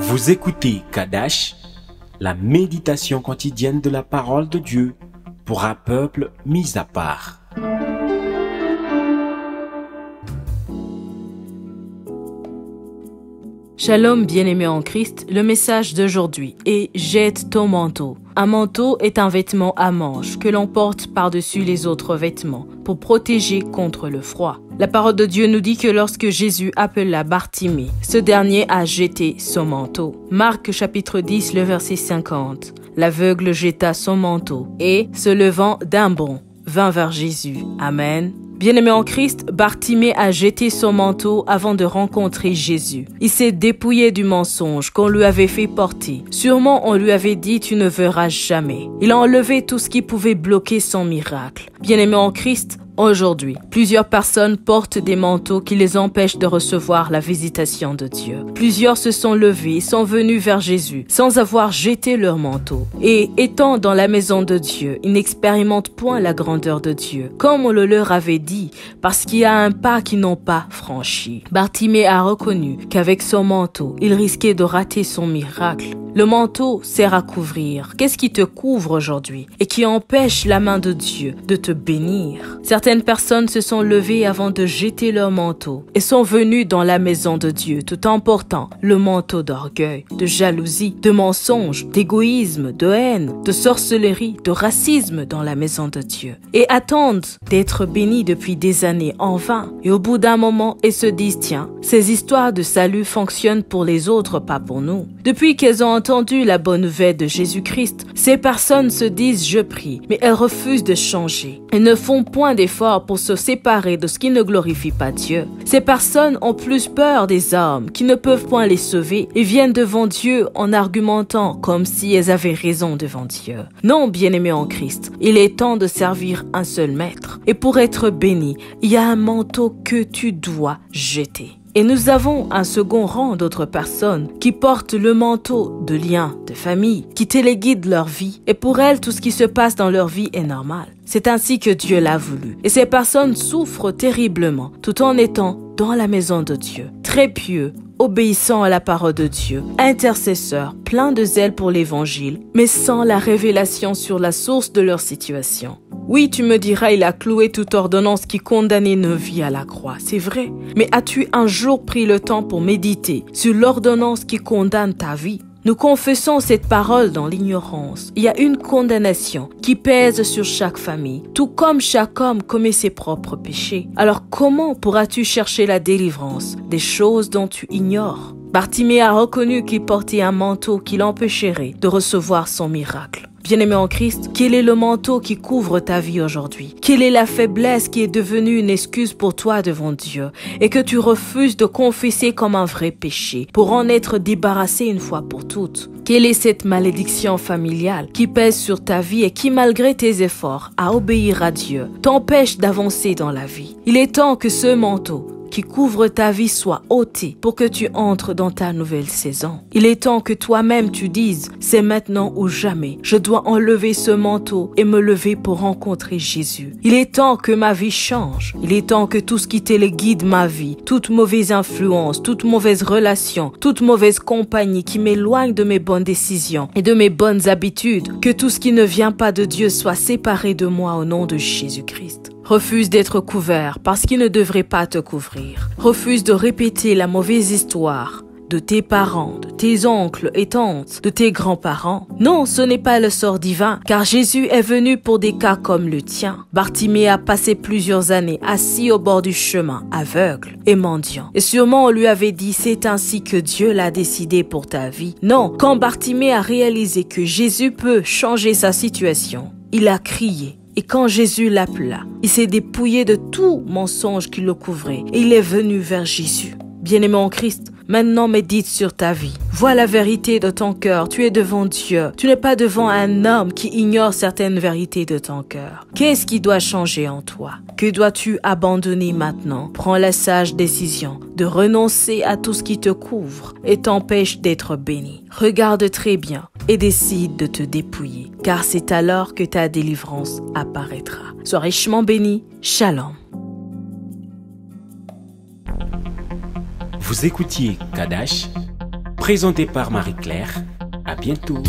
Vous écoutez Kadash, la méditation quotidienne de la parole de Dieu pour un peuple mis à part. Shalom bien-aimé en Christ, le message d'aujourd'hui est « Jette ton manteau ». Un manteau est un vêtement à manches que l'on porte par-dessus les autres vêtements pour protéger contre le froid. La parole de Dieu nous dit que lorsque Jésus appela Bartimée, ce dernier a jeté son manteau. Marc chapitre 10, le verset 50. L'aveugle jeta son manteau et, se levant d'un bond, vint vers Jésus. Amen. Bien-aimé en Christ, Bartimée a jeté son manteau avant de rencontrer Jésus. Il s'est dépouillé du mensonge qu'on lui avait fait porter. Sûrement on lui avait dit « tu ne verras jamais ». Il a enlevé tout ce qui pouvait bloquer son miracle. Bien-aimé en Christ, aujourd'hui, plusieurs personnes portent des manteaux qui les empêchent de recevoir la visitation de Dieu. Plusieurs se sont levés, sont venus vers Jésus sans avoir jeté leur manteau. Et étant dans la maison de Dieu, ils n'expérimentent point la grandeur de Dieu, comme on le leur avait dit, parce qu'il y a un pas qu'ils n'ont pas franchi. Bartimée a reconnu qu'avec son manteau, il risquait de rater son miracle. Le manteau sert à couvrir. Qu'est-ce qui te couvre aujourd'hui et qui empêche la main de Dieu de te bénir? Certaines personnes se sont levées avant de jeter leur manteau et sont venues dans la maison de Dieu tout en portant le manteau d'orgueil, de jalousie, de mensonge, d'égoïsme, de haine, de sorcellerie, de racisme dans la maison de Dieu et attendent d'être bénis depuis des années en vain. Et au bout d'un moment, elles se disent « Tiens, ces histoires de salut fonctionnent pour les autres, pas pour nous. » Depuis qu'elles ont entendu la bonne nouvelle de Jésus-Christ, ces personnes se disent « Je prie », mais elles refusent de changer. Elles ne font point d'efforts pour se séparer de ce qui ne glorifie pas Dieu. Ces personnes ont plus peur des hommes qui ne peuvent point les sauver et viennent devant Dieu en argumentant comme si elles avaient raison devant Dieu. Non, bien-aimés en Christ, il est temps de servir un seul maître. Et pour être béni, il y a un manteau que tu dois jeter. Et nous avons un second rang d'autres personnes qui portent le manteau de liens, de famille, qui téléguident leur vie. Et pour elles, tout ce qui se passe dans leur vie est normal. C'est ainsi que Dieu l'a voulu. Et ces personnes souffrent terriblement tout en étant dans la maison de Dieu, très pieux, obéissant à la parole de Dieu, intercesseurs, pleins de zèle pour l'évangile, mais sans la révélation sur la source de leur situation. Oui, tu me diras, il a cloué toute ordonnance qui condamnait nos vies à la croix, c'est vrai. Mais as-tu un jour pris le temps pour méditer sur l'ordonnance qui condamne ta vie? Nous confessons cette parole dans l'ignorance. Il y a une condamnation qui pèse sur chaque famille, tout comme chaque homme commet ses propres péchés. Alors comment pourras-tu chercher la délivrance des choses dont tu ignores? Bartimée a reconnu qu'il portait un manteau qui l'empêcherait de recevoir son miracle. Bien-aimé en Christ, quel est le manteau qui couvre ta vie aujourd'hui? Quelle est la faiblesse qui est devenue une excuse pour toi devant Dieu et que tu refuses de confesser comme un vrai péché pour en être débarrassé une fois pour toutes? Quelle est cette malédiction familiale qui pèse sur ta vie et qui, malgré tes efforts à obéir à Dieu, t'empêche d'avancer dans la vie? Il est temps que ce manteau qui couvre ta vie soit ôté pour que tu entres dans ta nouvelle saison. Il est temps que toi-même tu dises « C'est maintenant ou jamais. Je dois enlever ce manteau et me lever pour rencontrer Jésus. » Il est temps que ma vie change. Il est temps que tout ce qui téléguide ma vie, toute mauvaise influence, toute mauvaise relation, toute mauvaise compagnie qui m'éloigne de mes bonnes décisions et de mes bonnes habitudes, que tout ce qui ne vient pas de Dieu soit séparé de moi au nom de Jésus-Christ. Refuse d'être couvert parce qu'il ne devrait pas te couvrir. Refuse de répéter la mauvaise histoire de tes parents, de tes oncles et tantes, de tes grands-parents. Non, ce n'est pas le sort divin, car Jésus est venu pour des cas comme le tien. Bartimée a passé plusieurs années assis au bord du chemin, aveugle et mendiant. Et sûrement on lui avait dit, c'est ainsi que Dieu l'a décidé pour ta vie. Non, quand Bartimée a réalisé que Jésus peut changer sa situation, il a crié. Et quand Jésus l'appela, il s'est dépouillé de tout mensonge qui le couvrait et il est venu vers Jésus. Bien-aimé en Christ, maintenant médite sur ta vie. Vois la vérité de ton cœur. Tu es devant Dieu. Tu n'es pas devant un homme qui ignore certaines vérités de ton cœur. Qu'est-ce qui doit changer en toi? Que dois-tu abandonner maintenant? Prends la sage décision de renoncer à tout ce qui te couvre et t'empêche d'être béni. Regarde très bien et décide de te dépouiller, car c'est alors que ta délivrance apparaîtra. Sois richement béni. Shalom. Vous écoutiez Kadash, présenté par Marie-Claire. À bientôt.